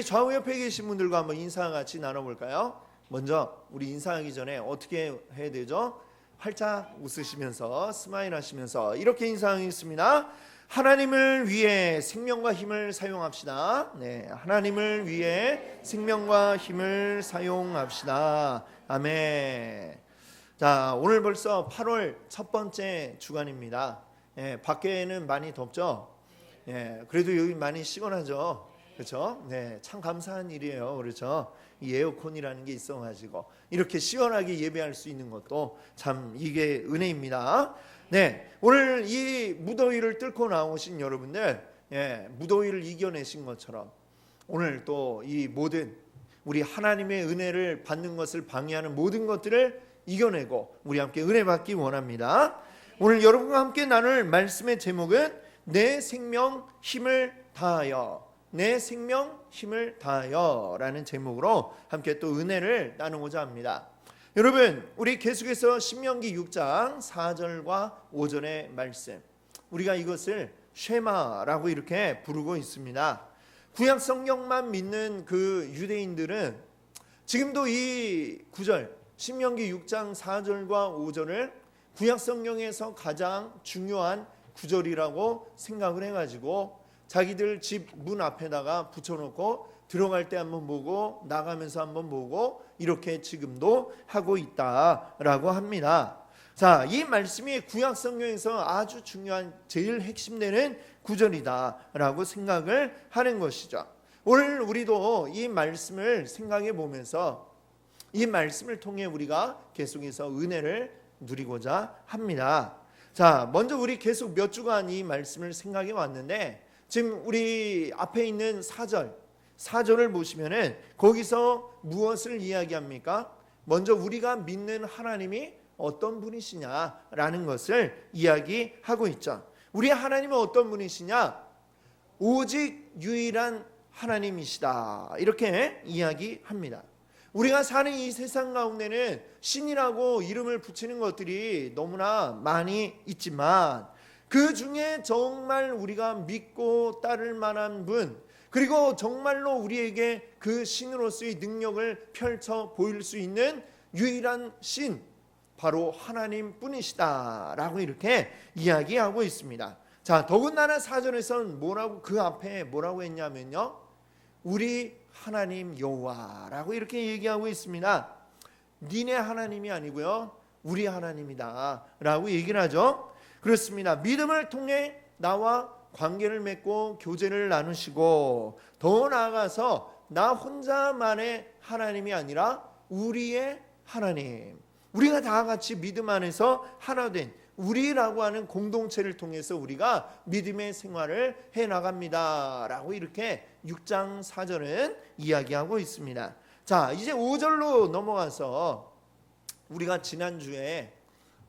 좌우 옆에 계신 분들과 한번 인사 같이 나눠볼까요? 먼저 우리 인사하기 전에 어떻게 해야 되죠? 활짝 웃으시면서 스마일 하시면서 이렇게 인사하겠습니다. 하나님을 위해 생명과 힘을 사용합시다. 네, 하나님을 위해 생명과 힘을 사용합시다. 아멘. 자, 오늘 벌써 8월 첫 번째 주간입니다. 밖에는 많이 덥죠? 그래도 여기 많이 시원하죠? 그렇죠? 네, 참 감사한 일이에요. 그렇죠? 이 에어컨이라는 게 있어가지고 이렇게 시원하게 예배할 수 있는 것도 참 이게 은혜입니다. 네, 오늘 이 무더위를 뚫고 나오신 여러분들, 무더위를 이겨내신 것처럼 오늘 또 이 모든 우리 하나님의 은혜를 받는 것을 방해하는 모든 것들을 이겨내고 우리 함께 은혜 받기 원합니다. 오늘 여러분과 함께 나눌 말씀의 제목은 내 생명 힘을 다하여, 내 생명 힘을 다하여 라는 제목으로 함께 또 은혜를 나누고자 합니다. 여러분, 우리 계속해서 신명기 6장 4절과 5절의 말씀, 우리가 이것을 쉐마라고 이렇게 부르고 있습니다. 구약 성경만 믿는 그 유대인들은 지금도 이 구절 신명기 6장 4절과 5절을 구약 성경에서 가장 중요한 구절이라고 생각을 해가지고 자기들 집 문 앞에다가 붙여놓고 들어갈 때 한번 보고 나가면서 한번 보고 이렇게 지금도 하고 있다라고 합니다. 자, 이 말씀이 구약 성경에서 아주 중요한 제일 핵심되는 구절이다라고 생각을 하는 것이죠. 오늘 우리도 이 말씀을 생각해 보면서 이 말씀을 통해 우리가 계속해서 은혜를 누리고자 합니다. 자, 먼저 우리 계속 몇 주간 이 말씀을 생각해 왔는데 지금 우리 앞에 있는 4절을 보시면은 거기서 무엇을 이야기합니까? 먼저 우리가 믿는 하나님이 어떤 분이시냐라는 것을 이야기하고 있죠. 우리 하나님은 어떤 분이시냐? 오직 유일한 하나님이시다. 이렇게 이야기합니다. 우리가 사는 이 세상 가운데는 신이라고 이름을 붙이는 것들이 너무나 많이 있지만 그 중에 정말 우리가 믿고 따를 만한 분, 그리고 정말로 우리에게 그 신으로서의 능력을 펼쳐 보일 수 있는 유일한 신, 바로 하나님 뿐이시다라고 이렇게 이야기하고 있습니다. 자, 더군다나 4절에서는 뭐라고 그 앞에 뭐라고 했냐면요, 우리 하나님 여호와라고 이렇게 얘기하고 있습니다. 니네 하나님이 아니고요, 우리 하나님이다 라고 얘기를 하죠. 그렇습니다. 믿음을 통해 나와 관계를 맺고 교제를 나누시고 더 나아가서 나 혼자만의 하나님이 아니라 우리의 하나님, 우리가 다 같이 믿음 안에서 하나 된 우리라고 하는 공동체를 통해서 우리가 믿음의 생활을 해나갑니다 라고 이렇게 6장 4절은 이야기하고 있습니다. 자, 이제 5절로 넘어가서 우리가 지난주에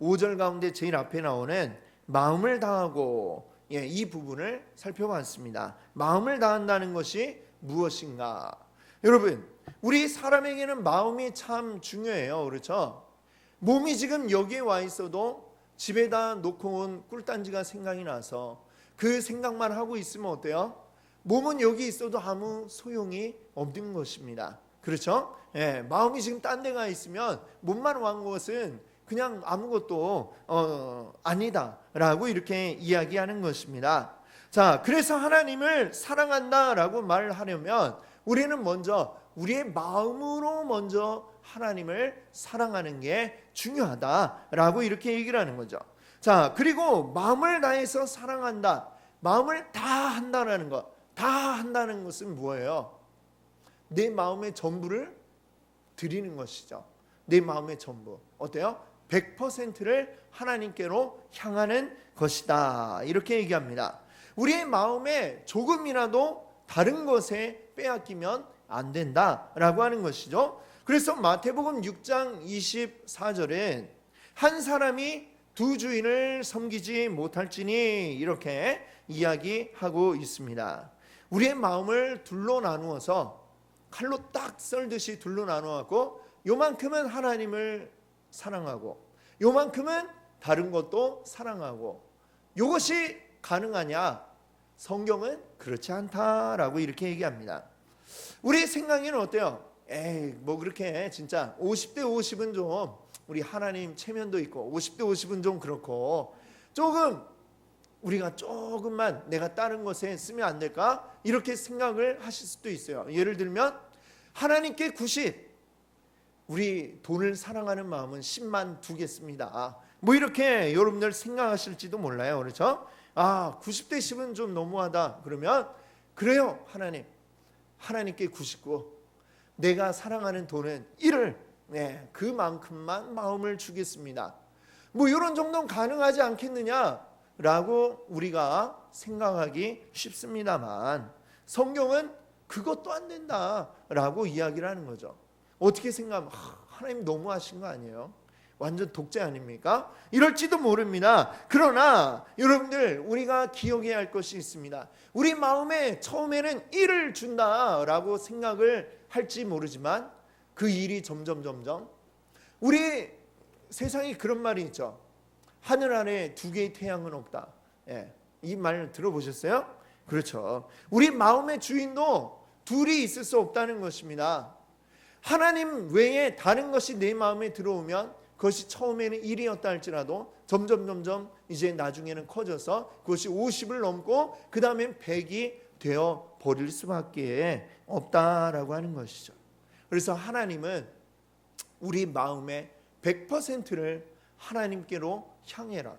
5절 가운데 제일 앞에 나오는 마음을 다하고, 이 부분을 살펴봤습니다. 마음을 다한다는 것이 무엇인가? 여러분, 우리 사람에게는 마음이 참 중요해요. 그렇죠? 몸이 지금 여기에 와 있어도 집에다 놓고 온 꿀단지가 생각이 나서 그 생각만 하고 있으면 어때요? 몸은 여기 있어도 아무 소용이 없는 것입니다. 그렇죠? 마음이 지금 딴 데 가 있으면 몸만 완 것은 그냥 아무것도 아니다라고 이렇게 이야기하는 것입니다. 자, 그래서 하나님을 사랑한다라고 말하려면 우리는 먼저 우리의 마음으로 먼저 하나님을 사랑하는 게 중요하다라고 이렇게 얘기를 하는 거죠. 자, 그리고 마음을 다해서 사랑한다, 마음을 다 한다라는 것, 다 한다는 것은 뭐예요? 내 마음의 전부를 드리는 것이죠. 내 마음의 전부, 어때요? 100%를 하나님께로 향하는 것이다 이렇게 얘기합니다. 우리의 마음에 조금이라도 다른 것에 빼앗기면 안 된다라고 하는 것이죠. 그래서 마태복음 6장 24절엔 한 사람이 두 주인을 섬기지 못할지니 이렇게 이야기하고 있습니다. 우리의 마음을 둘로 나누어서 칼로 딱 썰듯이 둘로 나누었고 요만큼은 하나님을 사랑하고 요만큼은 다른 것도 사랑하고, 이것이 가능하냐? 성경은 그렇지 않다라고 이렇게 얘기합니다. 우리 생각에는 어때요? 에이, 뭐 그렇게 진짜 50대 50은 좀 우리 하나님 체면도 있고 50대 50은 좀 그렇고 조금 우리가 조금만 내가 다른 것에 쓰면 안 될까? 이렇게 생각을 하실 수도 있어요. 예를 들면 하나님께 90, 우리 돈을 사랑하는 마음은 10만 두겠습니다. 뭐 이렇게 여러분들 생각하실지도 몰라요. 그렇죠? 90대 10은 좀 너무하다. 그러면 그래요. 하나님께 99, 내가 사랑하는 돈은 1을 그만큼만 마음을 주겠습니다. 뭐 이런 정도는 가능하지 않겠느냐라고 우리가 생각하기 쉽습니다만 성경은 그것도 안 된다라고 이야기를 하는 거죠. 어떻게 생각하면 하나님 너무하신 거 아니에요? 완전 독재 아닙니까? 이럴지도 모릅니다. 그러나 여러분들 우리가 기억해야 할 것이 있습니다. 우리 마음에 처음에는 1을 준다라고 생각을 할지 모르지만 그 일이 점점 우리 세상에 그런 말이 있죠. 하늘 아래 두 개의 태양은 없다. 이 말 들어보셨어요? 그렇죠. 우리 마음의 주인도 둘이 있을 수 없다는 것입니다. 하나님 외에 다른 것이 내 마음에 들어오면 그것이 처음에는 1이었다 할지라도 점점 이제 나중에는 커져서 그것이 50을 넘고 그 다음엔 100이 되어 버릴 수밖에 없다라고 하는 것이죠. 그래서 하나님은 우리 마음의 100%를 하나님께로 향해라.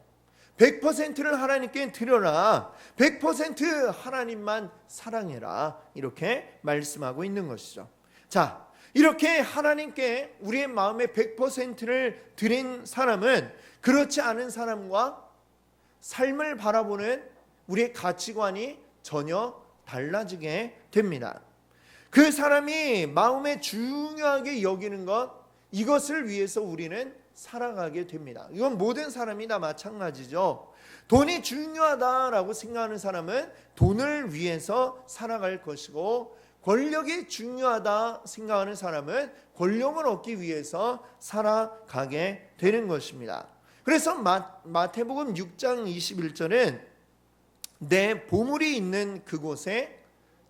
100%를 하나님께 드려라. 100% 하나님만 사랑해라. 이렇게 말씀하고 있는 것이죠. 자, 이렇게 하나님께 우리의 마음의 100%를 드린 사람은 그렇지 않은 사람과 삶을 바라보는 우리의 가치관이 전혀 달라지게 됩니다. 그 사람이 마음에 중요하게 여기는 것, 이것을 위해서 우리는 살아가게 됩니다. 이건 모든 사람이 다 마찬가지죠. 돈이 중요하다라고 생각하는 사람은 돈을 위해서 살아갈 것이고, 권력이 중요하다 생각하는 사람은 권력을 얻기 위해서 살아가게 되는 것입니다. 그래서 마태복음 6장 21절은 내 보물이 있는 그곳에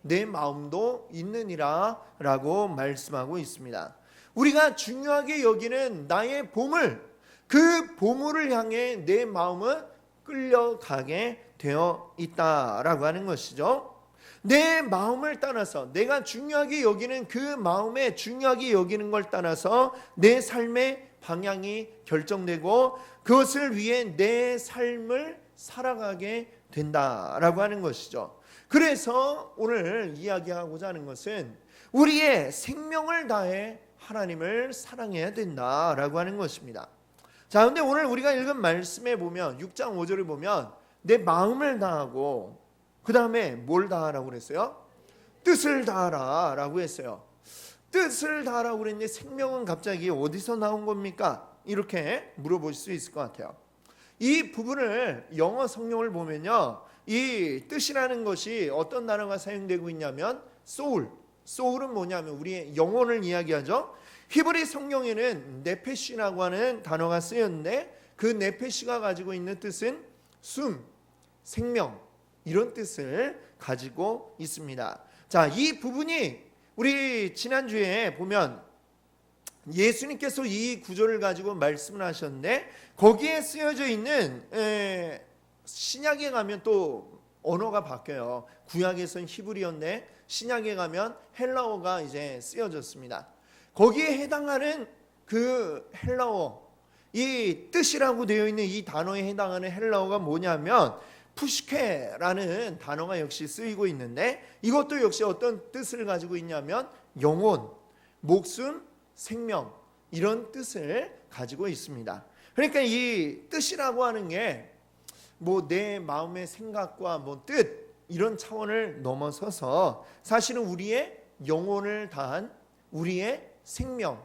내 마음도 있느니라 라고 말씀하고 있습니다. 우리가 중요하게 여기는 나의 보물, 그 보물을 향해 내 마음은 끌려가게 되어 있다라고 하는 것이죠. 내 마음을 따라서 내가 중요하게 여기는 그 마음에 중요하게 여기는 걸 따라서 내 삶의 방향이 결정되고 그것을 위해 내 삶을 살아가게 된다라고 하는 것이죠. 그래서 오늘 이야기하고자 하는 것은 우리의 생명을 다해 하나님을 사랑해야 된다라고 하는 것입니다. 자, 근데 오늘 우리가 읽은 말씀에 보면 6장 5절을 보면 내 마음을 다하고 그 다음에 뭘 다하라고 그랬어요? 뜻을 다하라 라고 했어요. 뜻을 다하라고 그랬는데 생명은 갑자기 어디서 나온 겁니까? 이렇게 물어볼 수 있을 것 같아요. 이 부분을 영어 성경을 보면요, 이 뜻이라는 것이 어떤 단어가 사용되고 있냐면 소울은 뭐냐면 우리의 영혼을 이야기하죠. 히브리 성경에는 네페시라고 하는 단어가 쓰였는데 그 네페시가 가지고 있는 뜻은 숨, 생명, 이런 뜻을 가지고 있습니다. 자, 이 부분이 우리 지난주에 보면 예수님께서 이 구절을 가지고 말씀을 하셨는데 거기에 쓰여져 있는 신약에 가면 또 언어가 바뀌어요. 구약에서는 히브리어인데 신약에 가면 헬라어가 이제 쓰여졌습니다. 거기에 해당하는 그 헬라어, 이 뜻이라고 되어 있는 이 단어에 해당하는 헬라어가 뭐냐면 푸시케라는 단어가 역시 쓰이고 있는데 이것도 역시 어떤 뜻을 가지고 있냐면 영혼, 목숨, 생명, 이런 뜻을 가지고 있습니다. 그러니까 이 뜻이라고 하는 게 뭐 내 마음의 생각과 뭐 뜻 이런 차원을 넘어서서 사실은 우리의 영혼을 다한 우리의 생명을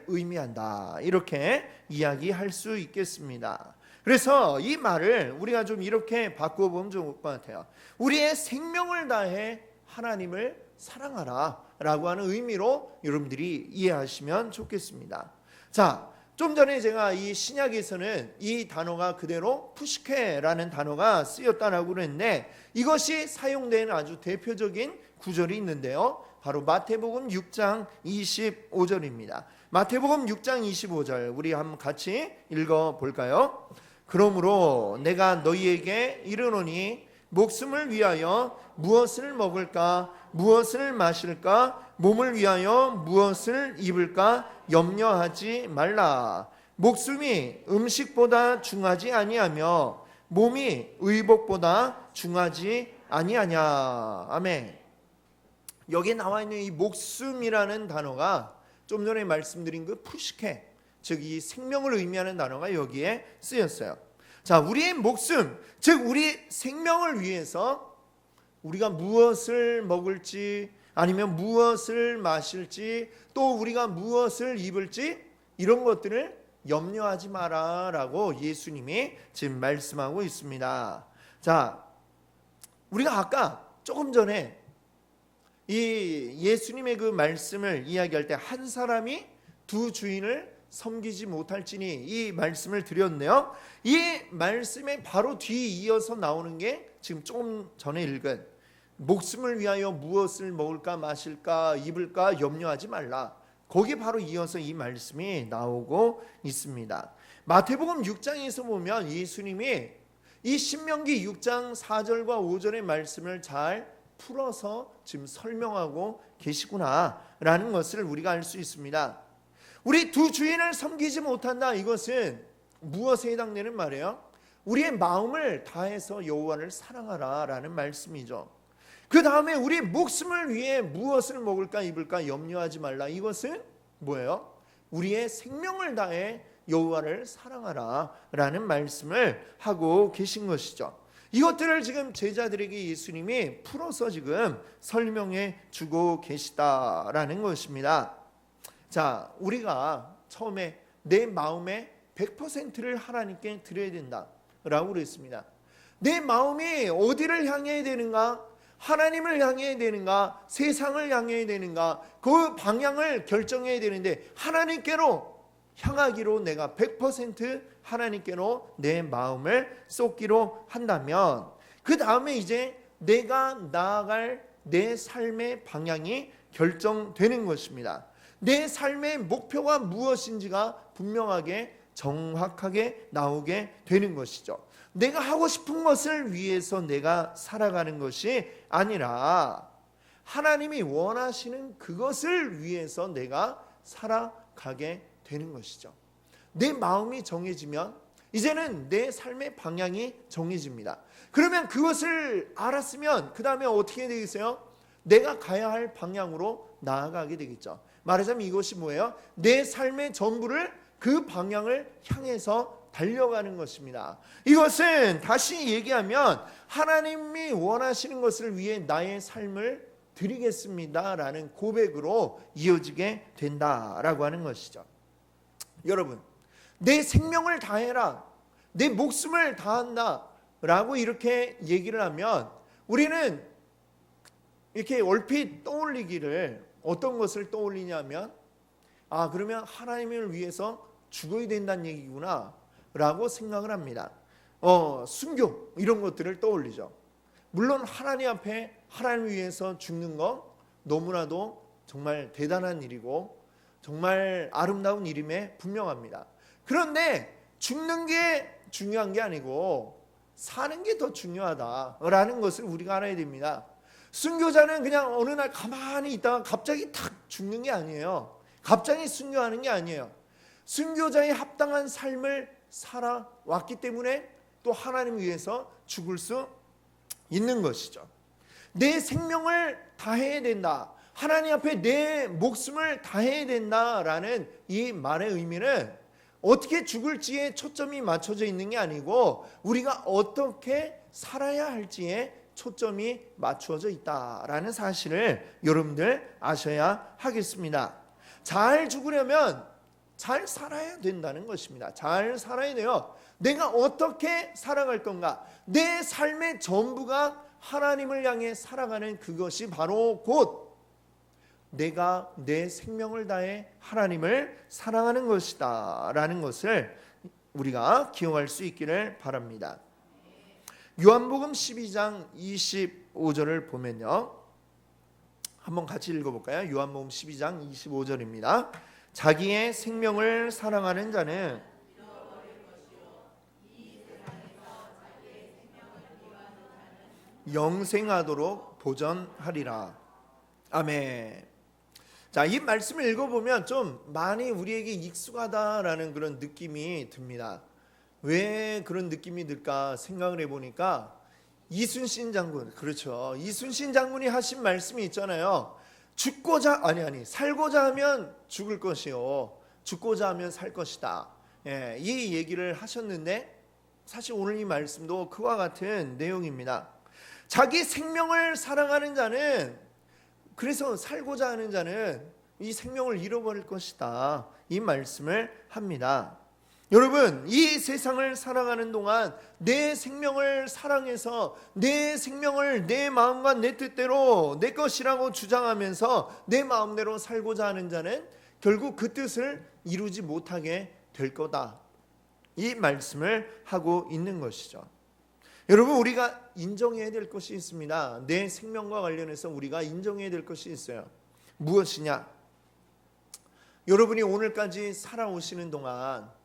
의미한다, 이렇게 이야기할 수 있겠습니다. 그래서 이 말을 우리가 좀 이렇게 바꿔보면 좋을 것 같아요. 우리의 생명을 다해 하나님을 사랑하라 라고 하는 의미로 여러분들이 이해하시면 좋겠습니다. 자, 좀 전에 제가 이 신약에서는 이 단어가 그대로 푸시케라는 단어가 쓰였다라고 그랬는데 이것이 사용되는 아주 대표적인 구절이 있는데요, 바로 마태복음 6장 25절입니다. 마태복음 6장 25절 우리 한번 같이 읽어볼까요? 그러므로 내가 너희에게 이르노니 목숨을 위하여 무엇을 먹을까 무엇을 마실까 몸을 위하여 무엇을 입을까 염려하지 말라. 목숨이 음식보다 중하지 아니하며 몸이 의복보다 중하지 아니하냐. 아멘. 여기에 나와 있는 이 목숨이라는 단어가 좀 전에 말씀드린 그 푸시케, 즉 이 생명을 의미하는 단어가 여기에 쓰였어요. 자, 우리의 목숨, 즉 우리 생명을 위해서 우리가 무엇을 먹을지 아니면 무엇을 마실지 또 우리가 무엇을 입을지 이런 것들을 염려하지 마라라고 예수님이 지금 말씀하고 있습니다. 자, 우리가 아까 조금 전에 이 예수님의 그 말씀을 이야기할 때 한 사람이 두 주인을 섬기지 못할지니 이 말씀을 드렸네요. 이 말씀에 바로 뒤에 이어서 나오는 게 지금 조금 전에 읽은 목숨을 위하여 무엇을 먹을까 마실까 입을까 염려하지 말라. 거기에 바로 이어서 이 말씀이 나오고 있습니다. 마태복음 6장에서 보면 예수님이 이 신명기 6장 4절과 5절의 말씀을 잘 풀어서 지금 설명하고 계시구나라는 것을 우리가 알 수 있습니다. 우리 두 주인을 섬기지 못한다. 이것은 무엇에 해당되는 말이에요? 우리의 마음을 다해서 여호와를 사랑하라라는 말씀이죠. 그 다음에 우리 목숨을 위해 무엇을 먹을까 입을까 염려하지 말라. 이것은 뭐예요? 우리의 생명을 다해 여호와를 사랑하라라는 말씀을 하고 계신 것이죠. 이것들을 지금 제자들에게 예수님이 풀어서 지금 설명해 주고 계시다라는 것입니다. 자, 우리가 처음에 내 마음의 100%를 하나님께 드려야 된다라고 그랬습니다. 내 마음이 어디를 향해야 되는가? 하나님을 향해야 되는가? 세상을 향해야 되는가? 그 방향을 결정해야 되는데 하나님께로 향하기로 내가 100% 하나님께로 내 마음을 쏟기로 한다면 그 다음에 이제 내가 나아갈 내 삶의 방향이 결정되는 것입니다. 내 삶의 목표가 무엇인지가 분명하게 정확하게 나오게 되는 것이죠. 내가 하고 싶은 것을 위해서 내가 살아가는 것이 아니라 하나님이 원하시는 그것을 위해서 내가 살아가게 되는 것이죠. 내 마음이 정해지면 이제는 내 삶의 방향이 정해집니다. 그러면 그것을 알았으면 그 다음에 어떻게 되겠어요? 내가 가야 할 방향으로 나아가게 되겠죠. 말하자면 이것이 뭐예요? 내 삶의 전부를 그 방향을 향해서 달려가는 것입니다. 이것은 다시 얘기하면 하나님이 원하시는 것을 위해 나의 삶을 드리겠습니다라는 고백으로 이어지게 된다라고 하는 것이죠. 여러분, 내 생명을 다해라, 내 목숨을 다한다 라고 이렇게 얘기를 하면 우리는 이렇게 얼핏 떠올리기를 어떤 것을 떠올리냐면 그러면 하나님을 위해서 죽어야 된다는 얘기구나 라고 생각을 합니다. 순교 이런 것들을 떠올리죠. 물론 하나님 앞에 하나님을 위해서 죽는 거 너무나도 정말 대단한 일이고 정말 아름다운 일임에 분명합니다. 그런데 죽는 게 중요한 게 아니고 사는 게 더 중요하다라는 것을 우리가 알아야 됩니다. 순교자는 그냥 어느 날 가만히 있다가 갑자기 탁 죽는 게 아니에요. 갑자기 순교하는 게 아니에요. 순교자의 합당한 삶을 살아왔기 때문에 또 하나님을 위해서 죽을 수 있는 것이죠. 내 생명을 다해야 된다. 하나님 앞에 내 목숨을 다해야 된다라는 이 말의 의미는 어떻게 죽을지에 초점이 맞춰져 있는 게 아니고 우리가 어떻게 살아야 할지에 초점이 맞추어져 있다라는 사실을 여러분들 아셔야 하겠습니다. 잘 죽으려면 잘 살아야 된다는 것입니다. 잘 살아야 돼요. 내가 어떻게 살아갈 건가? 내 삶의 전부가 하나님을 향해 살아가는 그것이 바로 곧 내가 내 생명을 다해 하나님을 사랑하는 것이다 라는 것을 우리가 기억할 수 있기를 바랍니다. 요한복음 12장 25절을 보면요, 한번 같이 읽어볼까요? 요한복음 12장 25절입니다. 자기의 생명을 사랑하는 자는 영생하도록 보전하리라. 아멘. 자, 이 말씀을 읽어보면 좀 많이 우리에게 익숙하다라는 그런 느낌이 듭니다. 왜 그런 느낌이 들까 생각을 해보니까 이순신 장군, 그렇죠. 이순신 장군이 하신 말씀이 있잖아요. 살고자 하면 죽을 것이요, 죽고자 하면 살 것이다. 예, 이 얘기를 하셨는데 사실 오늘 이 말씀도 그와 같은 내용입니다. 자기 생명을 사랑하는 자는, 그래서 살고자 하는 자는 이 생명을 잃어버릴 것이다, 이 말씀을 합니다. 여러분, 이 세상을 살아가는 동안 내 생명을 사랑해서 내 생명을 내 마음과 내 뜻대로 내 것이라고 주장하면서 내 마음대로 살고자 하는 자는 결국 그 뜻을 이루지 못하게 될 거다, 이 말씀을 하고 있는 것이죠. 여러분, 우리가 인정해야 될 것이 있습니다. 내 생명과 관련해서 우리가 인정해야 될 것이 있어요. 무엇이냐? 여러분이 오늘까지 살아오시는 동안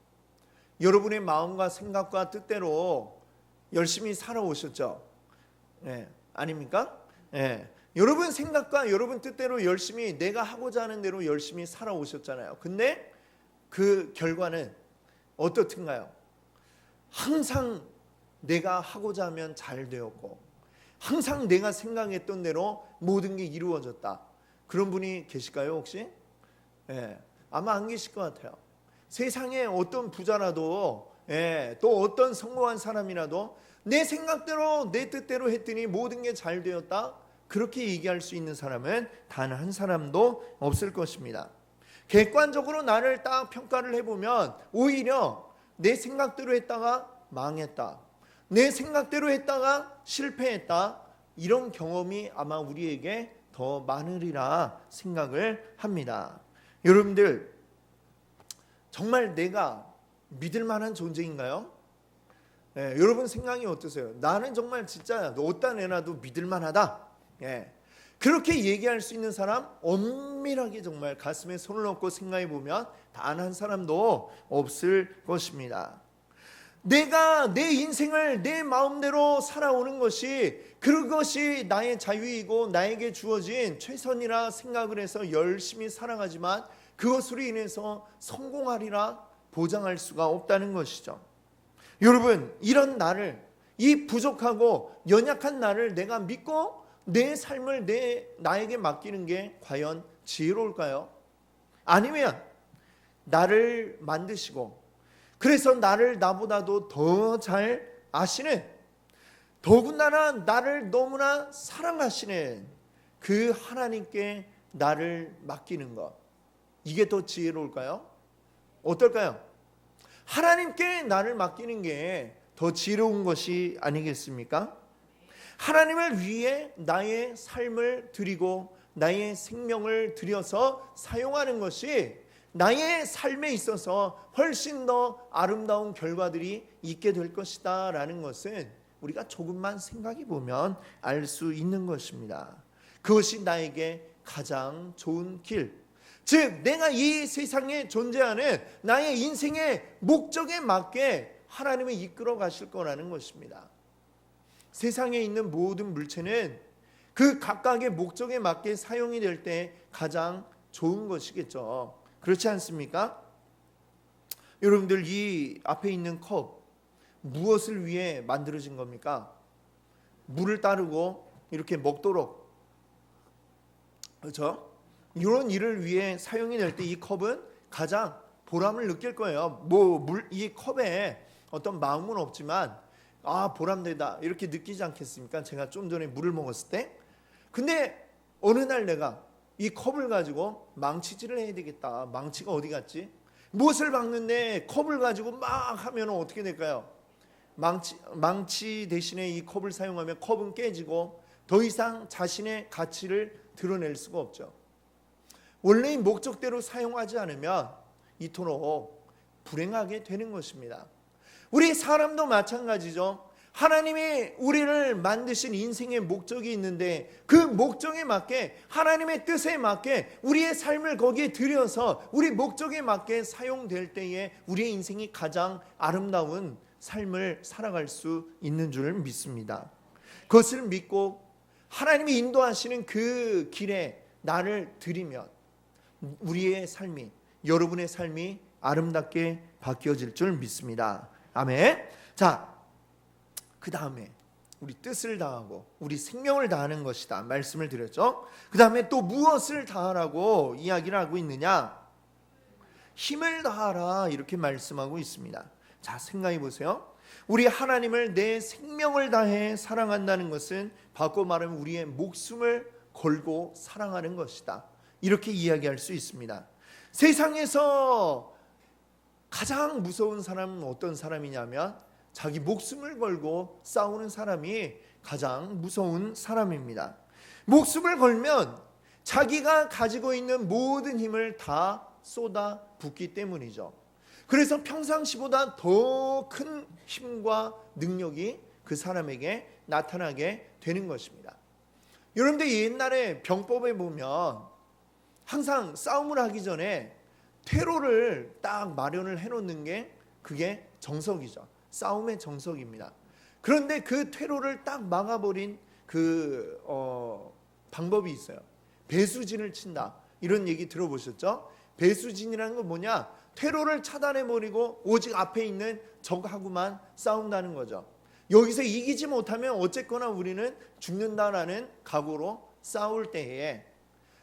여러분의 마음과 생각과 뜻대로 열심히 살아오셨죠? 네, 아닙니까? 네. 여러분 생각과 여러분 뜻대로 열심히, 내가 하고자 하는 대로 열심히 살아오셨잖아요. 근데 그 결과는 어떻든가요? 항상 내가 하고자 하면 잘 되었고, 항상 내가 생각했던 대로 모든 게 이루어졌다. 그런 분이 계실까요, 혹시? 네, 아마 안 계실 것 같아요. 세상에 어떤 부자라도, 또 어떤 성공한 사람이라도 내 생각대로 내 뜻대로 했더니 모든 게 잘 되었다, 그렇게 얘기할 수 있는 사람은 단 한 사람도 없을 것입니다. 객관적으로 나를 딱 평가를 해보면 오히려 내 생각대로 했다가 망했다, 내 생각대로 했다가 실패했다, 이런 경험이 아마 우리에게 더 많으리라 생각을 합니다. 여러분들, 정말 내가 믿을 만한 존재인가요? 예, 여러분 생각이 어떠세요? 나는 정말 진짜 어디다 내놔도 믿을 만하다. 예, 그렇게 얘기할 수 있는 사람 엄밀하게 정말 가슴에 손을 얹고 생각해 보면 단 한 사람도 없을 것입니다. 내가 내 인생을 내 마음대로 살아오는 것이, 그것이 나의 자유이고 나에게 주어진 최선이라 생각을 해서 열심히 살아가지만 그것으로 인해서 성공하리라 보장할 수가 없다는 것이죠. 여러분, 이런 나를, 이 부족하고 연약한 나를 내가 믿고 내 삶을 나에게 맡기는 게 과연 지혜로울까요? 아니면 나를 만드시고 그래서 나를 나보다도 더 잘 아시는, 더군다나 나를 너무나 사랑하시는 그 하나님께 나를 맡기는 것, 이게 더 지혜로울까요? 어떨까요? 하나님께 나를 맡기는 게 더 지혜로운 것이 아니겠습니까? 하나님을 위해 나의 삶을 드리고 나의 생명을 들여서 사용하는 것이 나의 삶에 있어서 훨씬 더 아름다운 결과들이 있게 될 것이다 라는 것은 우리가 조금만 생각해 보면 알 수 있는 것입니다. 그것이 나에게 가장 좋은 길, 즉 내가 이 세상에 존재하는 나의 인생의 목적에 맞게 하나님을 이끌어 가실 거라는 것입니다. 세상에 있는 모든 물체는 그 각각의 목적에 맞게 사용이 될 때 가장 좋은 것이겠죠. 그렇지 않습니까? 여러분들, 이 앞에 있는 컵 무엇을 위해 만들어진 겁니까? 물을 따르고 이렇게 먹도록, 그렇죠? 이런 일을 위해 사용이 될 때 이 컵은 가장 보람을 느낄 거예요. 이 컵에 어떤 마음은 없지만 보람되다 이렇게 느끼지 않겠습니까? 제가 좀 전에 물을 먹었을 때. 근데 어느 날 내가 이 컵을 가지고 망치질을 해야 되겠다. 망치가 어디 갔지? 무엇을 박는데 컵을 가지고 막 하면 어떻게 될까요? 망치 대신에 이 컵을 사용하면 컵은 깨지고 더 이상 자신의 가치를 드러낼 수가 없죠. 원래의 목적대로 사용하지 않으면 이토록 불행하게 되는 것입니다. 우리 사람도 마찬가지죠. 하나님이 우리를 만드신 인생의 목적이 있는데 그 목적에 맞게 하나님의 뜻에 맞게 우리의 삶을 거기에 들여서 우리 목적에 맞게 사용될 때에 우리의 인생이 가장 아름다운 삶을 살아갈 수 있는 줄 믿습니다. 그것을 믿고 하나님이 인도하시는 그 길에 나를 들이면 우리의 삶이, 여러분의 삶이 아름답게 바뀌어질 줄 믿습니다. 아멘. 자, 그 다음에 우리 뜻을 다하고 우리 생명을 다하는 것이다 말씀을 드렸죠. 그 다음에 또 무엇을 다하라고 이야기를 하고 있느냐? 힘을 다하라 이렇게 말씀하고 있습니다. 자, 생각해 보세요. 우리 하나님을 내 생명을 다해 사랑한다는 것은 바꿔 말하면 우리의 목숨을 걸고 사랑하는 것이다, 이렇게 이야기할 수 있습니다. 세상에서 가장 무서운 사람은 어떤 사람이냐면 자기 목숨을 걸고 싸우는 사람이 가장 무서운 사람입니다. 목숨을 걸면 자기가 가지고 있는 모든 힘을 다 쏟아 붓기 때문이죠. 그래서 평상시보다 더 큰 힘과 능력이 그 사람에게 나타나게 되는 것입니다. 여러분들 옛날에 병법에 보면 항상 싸움을 하기 전에 퇴로를 딱 마련을 해놓는 게 그게 정석이죠. 싸움의 정석입니다. 그런데 그 퇴로를 딱 막아버린 그 방법이 있어요. 배수진을 친다, 이런 얘기 들어보셨죠? 배수진이라는 건 뭐냐? 퇴로를 차단해버리고 오직 앞에 있는 적하고만 싸운다는 거죠. 여기서 이기지 못하면 어쨌거나 우리는 죽는다라는 각오로 싸울 때에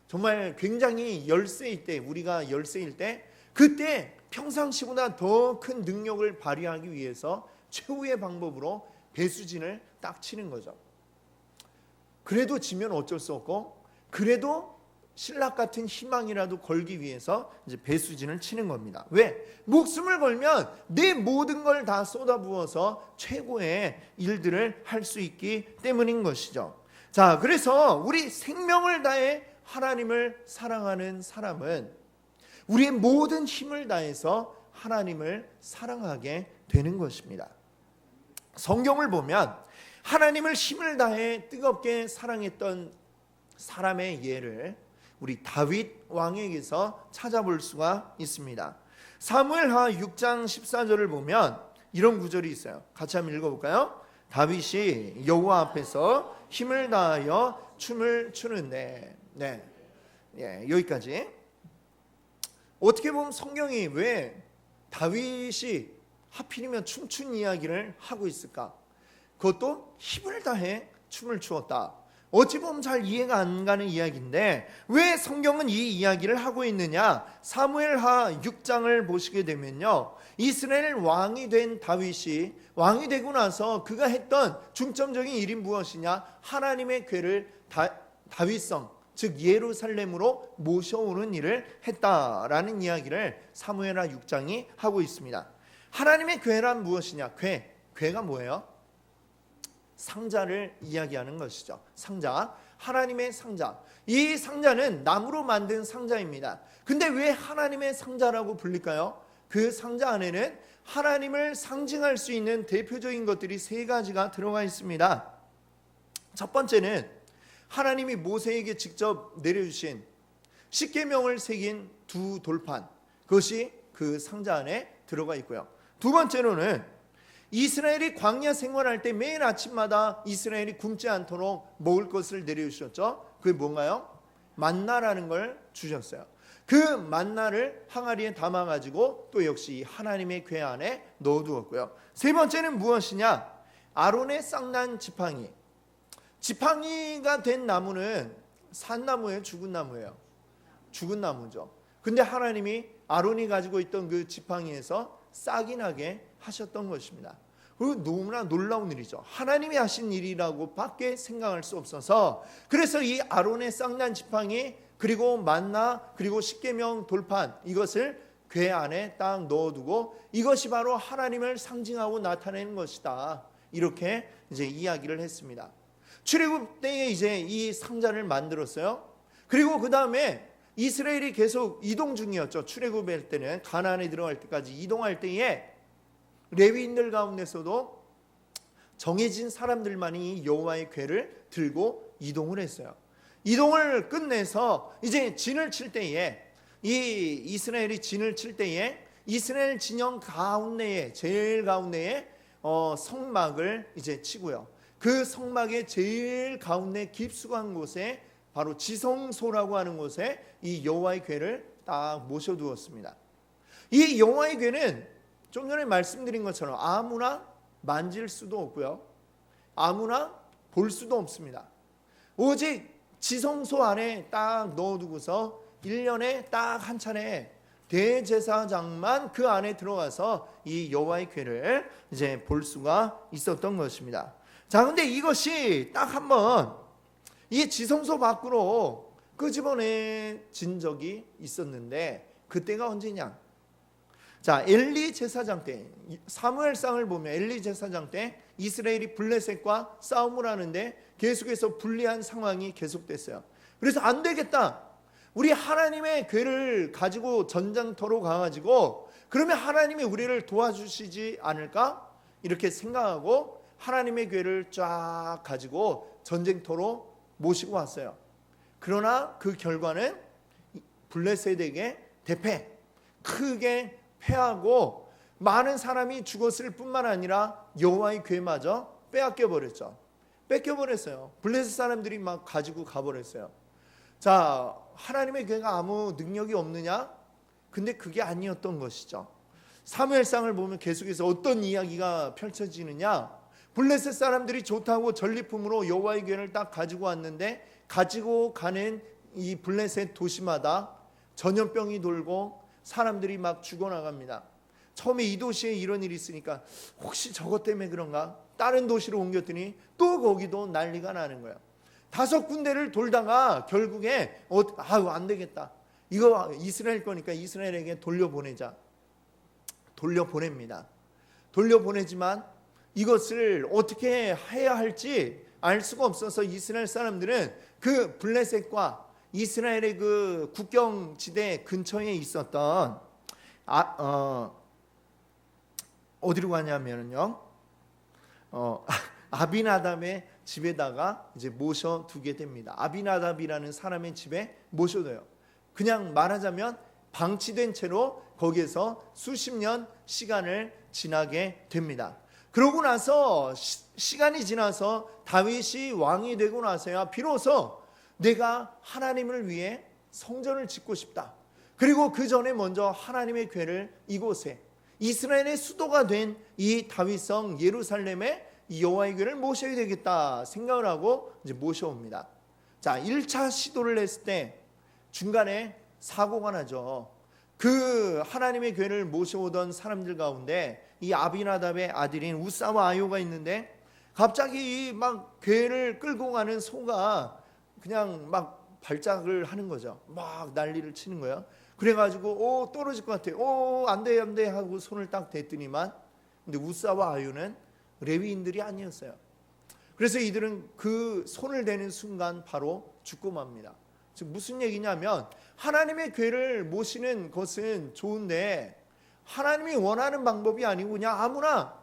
정말 굉장히 열세일 때, 우리가 열세일 때, 그때 평상시보다 더 큰 능력을 발휘하기 위해서 최후의 방법으로 배수진을 딱 치는 거죠. 그래도 지면 어쩔 수 없고, 그래도 신락 같은 희망이라도 걸기 위해서 이제 배수진을 치는 겁니다. 왜? 목숨을 걸면 내 모든 걸 다 쏟아부어서 최고의 일들을 할 수 있기 때문인 것이죠. 자, 그래서 우리 생명을 다해 하나님을 사랑하는 사람은 우리의 모든 힘을 다해서 하나님을 사랑하게 되는 것입니다. 성경을 보면 하나님을 힘을 다해 뜨겁게 사랑했던 사람의 예를 우리 다윗 왕에게서 찾아볼 수가 있습니다. 사무엘하 6장 14절을 보면 이런 구절이 있어요. 같이 한번 읽어볼까요? 다윗이 여호와 앞에서 힘을 다하여 춤을 추는데, 여기까지. 어떻게 보면 성경이 왜 다윗이 하필이면 춤춘 이야기를 하고 있을까? 그것도 힘을 다해 춤을 추었다. 어찌 보면 잘 이해가 안 가는 이야기인데 왜 성경은 이 이야기를 하고 있느냐? 사무엘하 6장을 보시게 되면요, 이스라엘 왕이 된 다윗이 왕이 되고 나서 그가 했던 중점적인 일이 무엇이냐? 하나님의 궤를 다윗성, 즉 예루살렘으로 모셔오는 일을 했다라는 이야기를 사무엘하 6장이 하고 있습니다. 하나님의 궤란 무엇이냐? 궤가 뭐예요? 상자를 이야기하는 것이죠. 상자, 하나님의 상자. 이 상자는 나무로 만든 상자입니다. 근데 왜 하나님의 상자라고 불릴까요? 그 상자 안에는 하나님을 상징할 수 있는 대표적인 것들이 세 가지가 들어가 있습니다. 첫 번째는 하나님이 모세에게 직접 내려주신 십계명을 새긴 두 돌판, 그것이 그 상자 안에 들어가 있고요. 두 번째로는 이스라엘이 광야 생활할 때 매일 아침마다 이스라엘이 굶지 않도록 먹을 것을 내려주셨죠. 그게 뭔가요? 만나라는 걸 주셨어요. 그 만나를 항아리에 담아가지고 또 역시 하나님의 궤 안에 넣어두었고요. 세 번째는 무엇이냐? 아론의 쌍난 지팡이. 지팡이가 된 나무는 산나무예요, 죽은 나무예요? 죽은 나무죠. 근데 하나님이 아론이 가지고 있던 그 지팡이에서 싹이 나게 하셨던 것입니다. 그리고 너무나 놀라운 일이죠. 하나님이 하신 일이라고 밖에 생각할 수 없어서, 그래서 이 아론의 쌍난 지팡이, 그리고 만나, 그리고 십계명 돌판, 이것을 궤 안에 딱 넣어두고 이것이 바로 하나님을 상징하고 나타내는 것이다, 이렇게 이제 이야기를 했습니다. 출애굽 때에 이제 이 상자를 만들었어요. 그리고 그 다음에 이스라엘이 계속 이동 중이었죠. 출애굽할 때는 가나안에 들어갈 때까지 이동할 때에 레위인들 가운데서도 정해진 사람들만이 여호와의 궤를 들고 이동을 했어요. 이동을 끝내서 이제 진을 칠 때에, 이 이스라엘이 진을 칠 때에 이스라엘 진영 가운데에, 제일 가운데에 성막을 이제 치고요. 그 성막의 제일 가운데 깊숙한 곳에, 바로 지성소라고 하는 곳에 이 여호와의 궤를 딱 모셔두었습니다. 이 여호와의 궤는 좀 전에 말씀드린 것처럼 아무나 만질 수도 없고요, 아무나 볼 수도 없습니다. 오직 지성소 안에 딱 넣어두고서 1년에 딱 한 차례 대제사장만 그 안에 들어가서 이 여호와의 궤를 이제 볼 수가 있었던 것입니다. 자, 근데 이것이 딱 한번 이 지성소 밖으로 끄집어내진 적이 있었는데, 그때가 언제냐? 자, 엘리 제사장 때, 사무엘상을 보면 엘리 제사장 때 이스라엘이 블레셋과 싸움을 하는데 계속해서 불리한 상황이 계속됐어요. 그래서 안 되겠다, 우리 하나님의 궤를 가지고 전장터로 가가지고 그러면 하나님이 우리를 도와주시지 않을까, 이렇게 생각하고 하나님의 궤를 쫙 가지고 전쟁터로 모시고 왔어요. 그러나 그 결과는 블레셋에게 대패, 크게 패하고 많은 사람이 죽었을 뿐만 아니라 여호와의 궤마저 빼앗겨 버렸죠. 뺏겨 버렸어요. 블레셋 사람들이 막 가지고 가버렸어요. 자, 하나님의 궤가 아무 능력이 없느냐? 근데 그게 아니었던 것이죠. 사무엘상을 보면 계속해서 어떤 이야기가 펼쳐지느냐? 블레셋 사람들이 좋다고 전리품으로 여호와의 궤를 딱 가지고 왔는데, 가지고 가는 이 블레셋 도시마다 전염병이 돌고 사람들이 막 죽어나갑니다. 처음에 이 도시에 이런 일이 있으니까 혹시 저것 때문에 그런가? 다른 도시로 옮겼더니 또 거기도 난리가 나는 거예요. 5군데를 돌다가 결국에 안 되겠다, 이거 이스라엘 거니까 이스라엘에게 돌려보내자. 돌려보냅니다. 돌려보내지만 이것을 어떻게 해야 할지 알 수가 없어서 이스라엘 사람들은 그 블레셋과 이스라엘의 그 국경지대 근처에 있었던 어디로 가냐면요, 아비나답의 집에다가 이제 모셔두게 됩니다. 아비나답이라는 사람의 집에 모셔둬요. 그냥 말하자면 방치된 채로 거기에서 수십 년 시간을 지나게 됩니다. 그러고 나서 시간이 지나서 다윗이 왕이 되고 나서야 비로소 내가 하나님을 위해 성전을 짓고 싶다. 그리고 그 전에 먼저 하나님의 궤를 이곳에, 이스라엘의 수도가 된 이 다윗성 예루살렘에 이 여호와의 궤를 모셔야 되겠다 생각을 하고 이제 모셔옵니다. 자, 1차 시도를 했을 때 중간에 사고가 나죠. 그 하나님의 궤를 모셔오던 사람들 가운데 이 아비나답의 아들인 우사와 아요가 있는데, 갑자기 막 궤를 끌고 가는 소가 그냥 막 발작을 하는 거죠. 막 난리를 치는 거예요. 그래가지고 떨어질 것 같아. 안돼 안돼 하고 손을 딱 댔더니만, 근데 우사와 아요는 레위인들이 아니었어요. 그래서 이들은 그 손을 대는 순간 바로 죽고 맙니다. 즉 무슨 얘기냐면, 하나님의 궤를 모시는 것은 좋은데 하나님이 원하는 방법이 아니고 그냥 아무나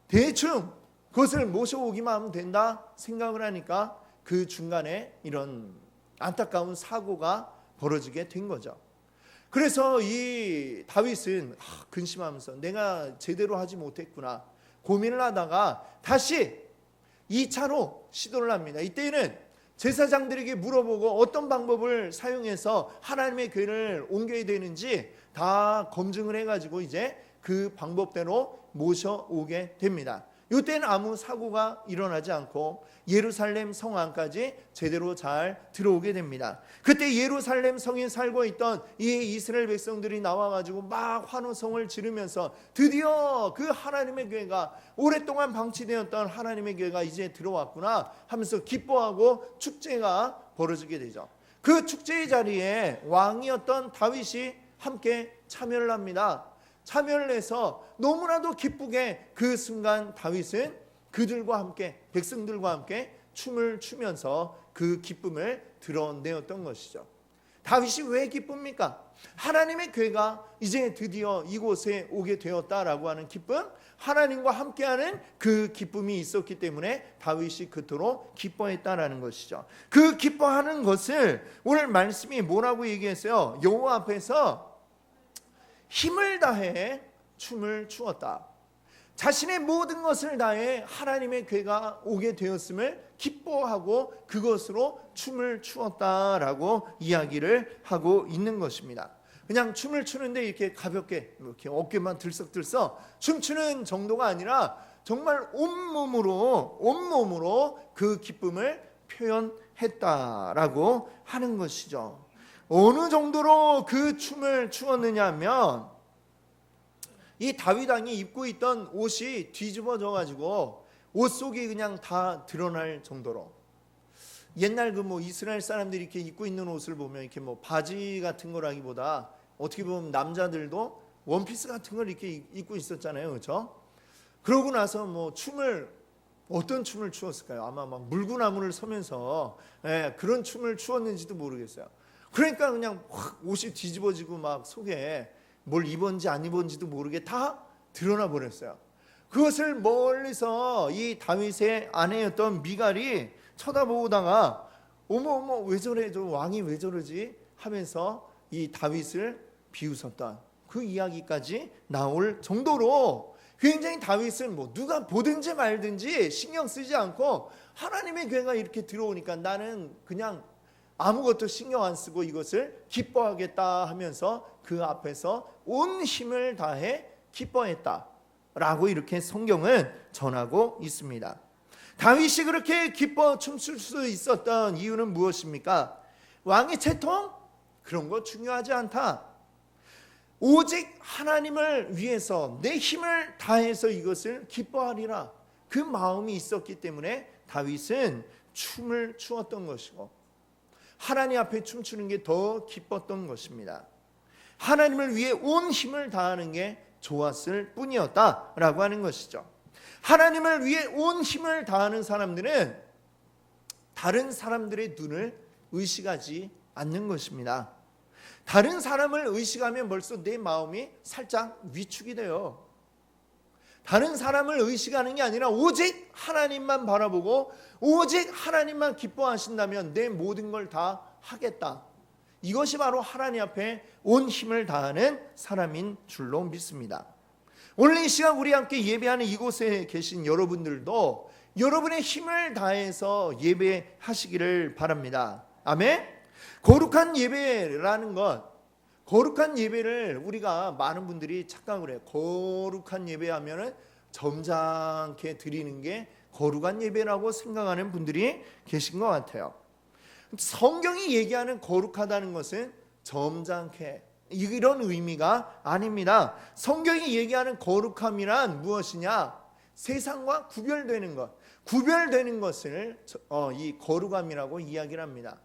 대충 그것을 모셔오기만 하면 된다 생각을 하니까 그 중간에 이런 안타까운 사고가 벌어지게 된 거죠. 그래서 이 다윗은 근심하면서 내가 제대로 하지 못했구나 고민을 하다가 다시 2차로 시도를 합니다. 이때는 제사장들에게 물어보고 어떤 방법을 사용해서 하나님의 궤를 옮겨야 되는지 다 검증을 해가지고 이제 그 방법대로 모셔오게 됩니다. 이때는 아무 사고가 일어나지 않고 예루살렘 성 안까지 제대로 잘 들어오게 됩니다. 그때 예루살렘 성에 살고 있던 이 이스라엘 백성들이 나와가지고 막 환호성을 지르면서 드디어 그 하나님의 궤가, 오랫동안 방치되었던 하나님의 궤가 이제 들어왔구나 하면서 기뻐하고 축제가 벌어지게 되죠. 그 축제의 자리에 왕이었던 다윗이 함께 참여를 합니다. 참여를 해서 너무나도 기쁘게 그 순간 다윗은 그들과 함께, 백성들과 함께 춤을 추면서 그 기쁨을 드러내었던 것이죠. 다윗이 왜 기쁩니까? 하나님의 괴가 이제 드디어 이곳에 오게 되었다라고 하는 기쁨, 하나님과 함께하는 그 기쁨이 있었기 때문에 다윗이 그토록 기뻐했다라는 것이죠. 그 기뻐하는 것을 오늘 말씀이 뭐라고 얘기했어요? 여호와 앞에서 힘을 다해 춤을 추었다. 자신의 모든 것을 다해 하나님의 괴가 오게 되었음을 기뻐하고 그것으로 춤을 추었다라고 이야기를 하고 있는 것입니다. 그냥 춤을 추는데 이렇게 가볍게 이렇게 어깨만 들썩들썩 춤추는 정도가 아니라 정말 온몸으로 그 기쁨을 표현했다라고 하는 것이죠. 어느 정도로 그 춤을 추었느냐 하면 이 다윗 왕이 입고 있던 옷이 뒤집어져 가지고 옷 속이 그냥 다 드러날 정도로, 옛날 그 이스라엘 사람들이 이렇게 입고 있는 옷을 보면 이렇게 바지 같은 거라기보다 어떻게 보면 남자들도 원피스 같은 걸 이렇게 입고 있었잖아요, 그렇죠? 그러고 나서 어떤 춤을 추었을까요? 아마 막 물구나무를 서면서 그런 춤을 추었는지도 모르겠어요. 그러니까 그냥 확 옷이 뒤집어지고 막 속에 뭘 입었는지 안 입었는지도 모르게 다 드러나 버렸어요. 그것을 멀리서 이 다윗의 아내였던 미갈이 쳐다보다가 어머 왜 저래, 저 왕이 왜 저러지 하면서 이 다윗을 비웃었던 그 이야기까지 나올 정도로 굉장히 다윗은 누가 보든지 말든지 신경 쓰지 않고 하나님의 괴가 이렇게 들어오니까 나는 그냥 아무것도 신경 안 쓰고 이것을 기뻐하겠다 하면서 그 앞에서 온 힘을 다해 기뻐했다라고 이렇게 성경은 전하고 있습니다. 다윗이 그렇게 기뻐 춤출 수 있었던 이유는 무엇입니까? 왕의 채통? 그런 거 중요하지 않다. 오직 하나님을 위해서 내 힘을 다해서 이것을 기뻐하리라, 그 마음이 있었기 때문에 다윗은 춤을 추었던 것이고 하나님 앞에 춤추는 게 더 기뻤던 것입니다. 하나님을 위해 온 힘을 다하는 게 좋았을 뿐이었다라고 하는 것이죠. 하나님을 위해 온 힘을 다하는 사람들은 다른 사람들의 눈을 의식하지 않는 것입니다. 다른 사람을 의식하면 벌써 내 마음이 살짝 위축이 돼요. 다른 사람을 의식하는 게 아니라 오직 하나님만 바라보고 오직 하나님만 기뻐하신다면 내 모든 걸 다 하겠다. 이것이 바로 하나님 앞에 온 힘을 다하는 사람인 줄로 믿습니다. 오늘 이 시간 우리 함께 예배하는 이곳에 계신 여러분들도 여러분의 힘을 다해서 예배하시기를 바랍니다. 아멘. 거룩한 예배라는 것, 거룩한 예배를 우리가 많은 분들이 착각을 해요. 거룩한 예배하면은 점잖게 드리는 게 거룩한 예배라고 생각하는 분들이 계신 것 같아요. 성경이 얘기하는 거룩하다는 것은 점잖게 이런 의미가 아닙니다. 성경이 얘기하는 거룩함이란 무엇이냐? 세상과 구별되는 것, 구별되는 것을 이 거룩함이라고 이야기를 합니다.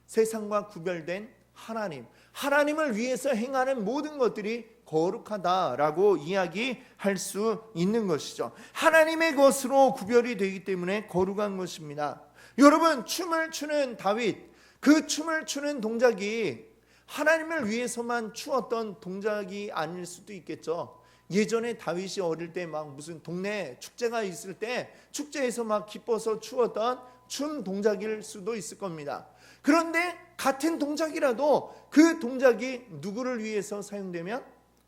세상과 구별된 하나님, 하나님을 위해서 행하는 모든 것들이 거룩하다라고 이야기할 수 있는 것이죠. 하나님의 것으로 구별이 되기 때문에 거룩한 것입니다. 여러분, 춤을 추는 다윗, 그 춤을 추는 동작이 하나님을 위해서만 추었던 동작이 아닐 수도 있겠죠. 예전에 다윗이 어릴 때 막 무슨 동네 축제가 있을 때 축제에서 막 기뻐서 추었던 춤 동작일 수도 있을 겁니다. 그런데 같은 동작이라도 그 동작이 누구를 위해서 사용되면,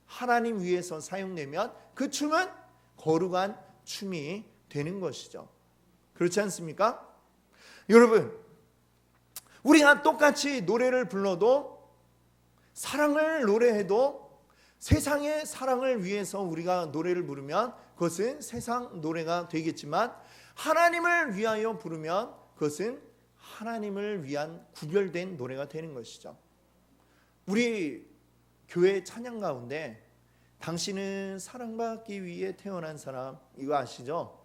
하나님 위해서 사용되면 그 춤은 거룩한 춤이 되는 것이죠. 그렇지 않습니까? 여러분, 우리가 똑같이 노래를 불러도, 사랑을 노래해도, 세상의 사랑을 위해서 우리가 노래를 부르면 그것은 세상 노래가 되겠지만, 하나님을 위하여 부르면 그것은 하나님을 위한 구별된 노래가 되는 것이죠. 우리 교회 찬양 가운데 당신은 사랑받기 위해 태어난 사람, 이거 아시죠?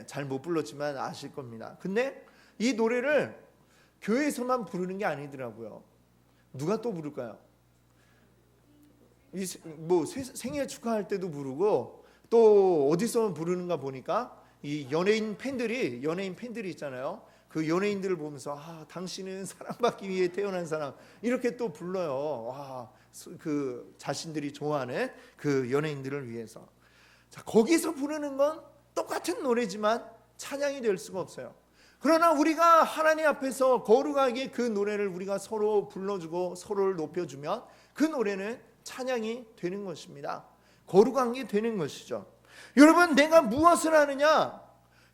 잘 못 불렀지만 아실 겁니다. 근데 이 노래를 교회에서만 부르는 게 아니더라고요. 누가 또 부를까요? 생일 축하할 때도 부르고, 또 어디서 부르는가 보니까 이 연예인 팬들이 있잖아요. 그 연예인들을 보면서 당신은 사랑받기 위해 태어난 사람 이렇게 또 불러요. 그 자신들이 좋아하는 그 연예인들을 위해서. 자, 거기서 부르는 건 똑같은 노래지만 찬양이 될 수가 없어요. 그러나 우리가 하나님 앞에서 거룩하게 그 노래를 우리가 서로 불러주고 서로를 높여주면 그 노래는 찬양이 되는 것입니다. 거룩한 게 되는 것이죠. 여러분, 내가 무엇을 하느냐,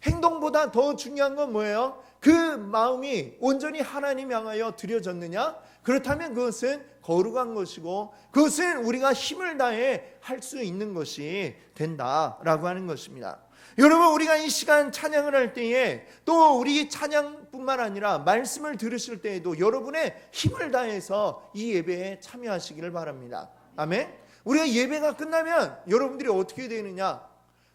행동보다 더 중요한 건 뭐예요? 그 마음이 온전히 하나님 향하여 드려졌느냐? 그렇다면 그것은 거룩한 것이고 그것은 우리가 힘을 다해 할 수 있는 것이 된다라고 하는 것입니다. 여러분, 우리가 이 시간 찬양을 할 때에 또 우리 찬양뿐만 아니라 말씀을 들으실 때에도 여러분의 힘을 다해서 이 예배에 참여하시기를 바랍니다. 아멘. 우리가 예배가 끝나면 여러분들이 어떻게 되느냐,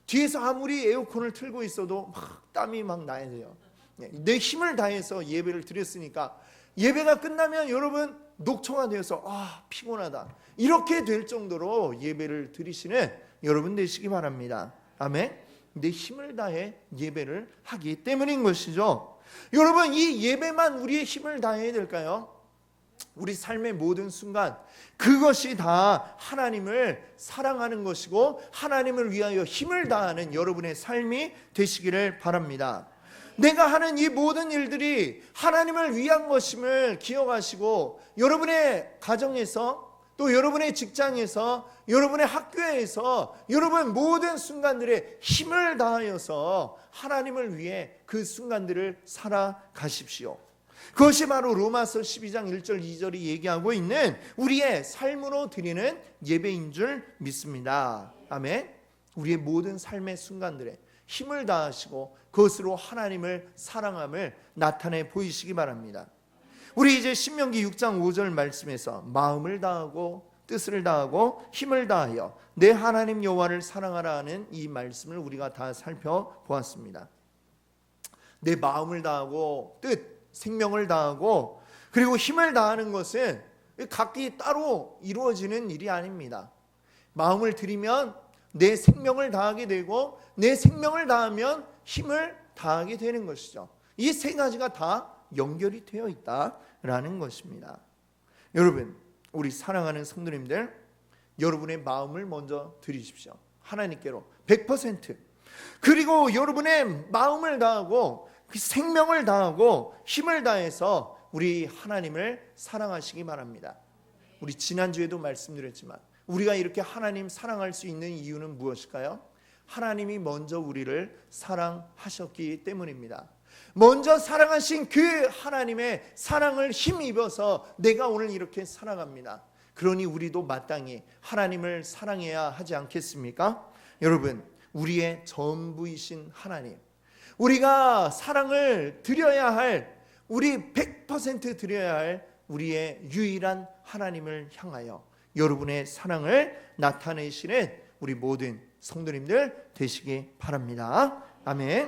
뒤에서 아무리 에어컨을 틀고 있어도 막 땀이 막 나야 돼요. 내 힘을 다해서 예배를 드렸으니까 예배가 끝나면 여러분 녹초가 되어서 피곤하다 이렇게 될 정도로 예배를 드리시는 여러분 되시기 바랍니다. 아멘. 내 힘을 다해 예배를 하기 때문인 것이죠. 여러분, 이 예배만 우리의 힘을 다해야 될까요? 우리 삶의 모든 순간 그것이 다 하나님을 사랑하는 것이고 하나님을 위하여 힘을 다하는 여러분의 삶이 되시기를 바랍니다. 내가 하는 이 모든 일들이 하나님을 위한 것임을 기억하시고 여러분의 가정에서 또 여러분의 직장에서 여러분의 학교에서 여러분 모든 순간들에 힘을 다하여서 하나님을 위해 그 순간들을 살아가십시오. 그것이 바로 로마서 12장 1절 2절이 얘기하고 있는 우리의 삶으로 드리는 예배인 줄 믿습니다. 아멘. 우리의 모든 삶의 순간들에 힘을 다하시고 그것으로 하나님을 사랑함을 나타내 보이시기 바랍니다. 우리 이제 신명기 6장 5절 말씀에서 마음을 다하고 뜻을 다하고 힘을 다하여 내 하나님 여호와를 사랑하라 하는 이 말씀을 우리가 다 살펴보았습니다. 내 마음을 다하고 뜻, 생명을 다하고 그리고 힘을 다하는 것은 각기 따로 이루어지는 일이 아닙니다. 마음을 들이면 내 생명을 다하게 되고 내 생명을 다하면 힘을 다하게 되는 것이죠. 이 세 가지가 다 연결이 되어 있다라는 것입니다. 여러분, 우리 사랑하는 성도님들, 여러분의 마음을 먼저 드리십시오. 하나님께로 100%. 그리고 여러분의 마음을 다하고 생명을 다하고 힘을 다해서 우리 하나님을 사랑하시기 바랍니다. 우리 지난주에도 말씀드렸지만 우리가 이렇게 하나님 사랑할 수 있는 이유는 무엇일까요? 하나님이 먼저 우리를 사랑하셨기 때문입니다. 먼저 사랑하신 그 하나님의 사랑을 힘입어서 내가 오늘 이렇게 살아갑니다. 그러니 우리도 마땅히 하나님을 사랑해야 하지 않겠습니까? 여러분, 우리의 전부이신 하나님, 우리가 사랑을 드려야 할, 우리 100% 드려야 할 우리의 유일한 하나님을 향하여 여러분의 사랑을 나타내시는 우리 모든 성도님들 되시기 바랍니다. 아멘.